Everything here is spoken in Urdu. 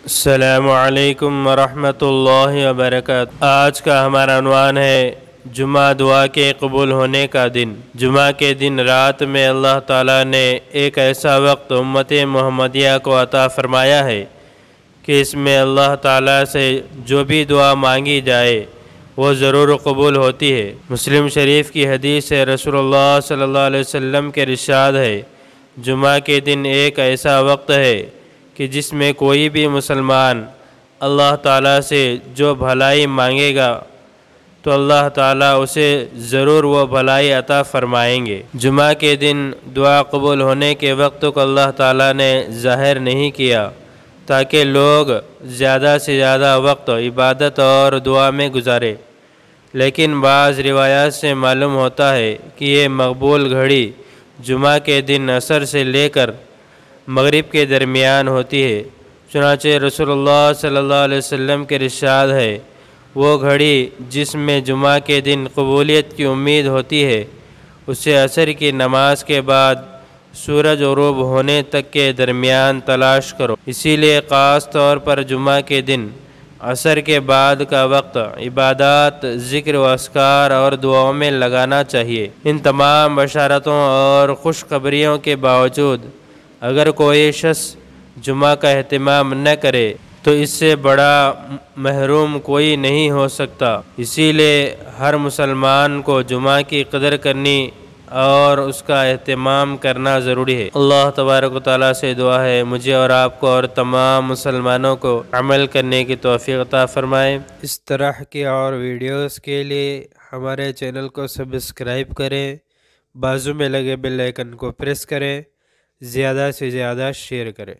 السلام علیکم ورحمۃ اللہ وبرکاتہ۔ آج کا ہمارا عنوان ہے جمعہ دعا کے قبول ہونے کا دن۔ جمعہ کے دن رات میں اللہ تعالیٰ نے ایک ایسا وقت امت محمدیہ کو عطا فرمایا ہے کہ اس میں اللہ تعالیٰ سے جو بھی دعا مانگی جائے وہ ضرور قبول ہوتی ہے۔ مسلم شریف کی حدیث ہے، رسول اللہ صلی اللہ علیہ وسلم کے ارشاد ہے، جمعہ کے دن ایک ایسا وقت ہے کہ جس میں کوئی بھی مسلمان اللہ تعالیٰ سے جو بھلائی مانگے گا تو اللہ تعالیٰ اسے ضرور وہ بھلائی عطا فرمائیں گے۔ جمعہ کے دن دعا قبول ہونے کے وقت کو اللہ تعالیٰ نے ظاہر نہیں کیا تاکہ لوگ زیادہ سے زیادہ وقت عبادت اور دعا میں گزارے، لیکن بعض روایات سے معلوم ہوتا ہے کہ یہ مقبول گھڑی جمعہ کے دن عصر سے لے کر مغرب کے درمیان ہوتی ہے۔ چنانچہ رسول اللہ صلی اللہ علیہ وسلم کے ارشاد ہے، وہ گھڑی جس میں جمعہ کے دن قبولیت کی امید ہوتی ہے اسے عصر کی نماز کے بعد سورج غروب ہونے تک کے درمیان تلاش کرو۔ اسی لیے خاص طور پر جمعہ کے دن عصر کے بعد کا وقت عبادات، ذکر و اذکار اور دعاؤں میں لگانا چاہیے۔ ان تمام بشارتوں اور خوشخبریوں کے باوجود اگر کوئی شخص جمعہ کا اہتمام نہ کرے تو اس سے بڑا محروم کوئی نہیں ہو سکتا۔ اسی لیے ہر مسلمان کو جمعہ کی قدر کرنی اور اس کا اہتمام کرنا ضروری ہے۔ اللہ تبارک و تعالیٰ سے دعا ہے مجھے اور آپ کو اور تمام مسلمانوں کو عمل کرنے کی توفیق عطا فرمائے۔ اس طرح کی اور ویڈیوز کے لیے ہمارے چینل کو سبسکرائب کریں، بازو میں لگے بیل آئیکن کو پریس کریں، زیادہ سے زیادہ شیئر کریں۔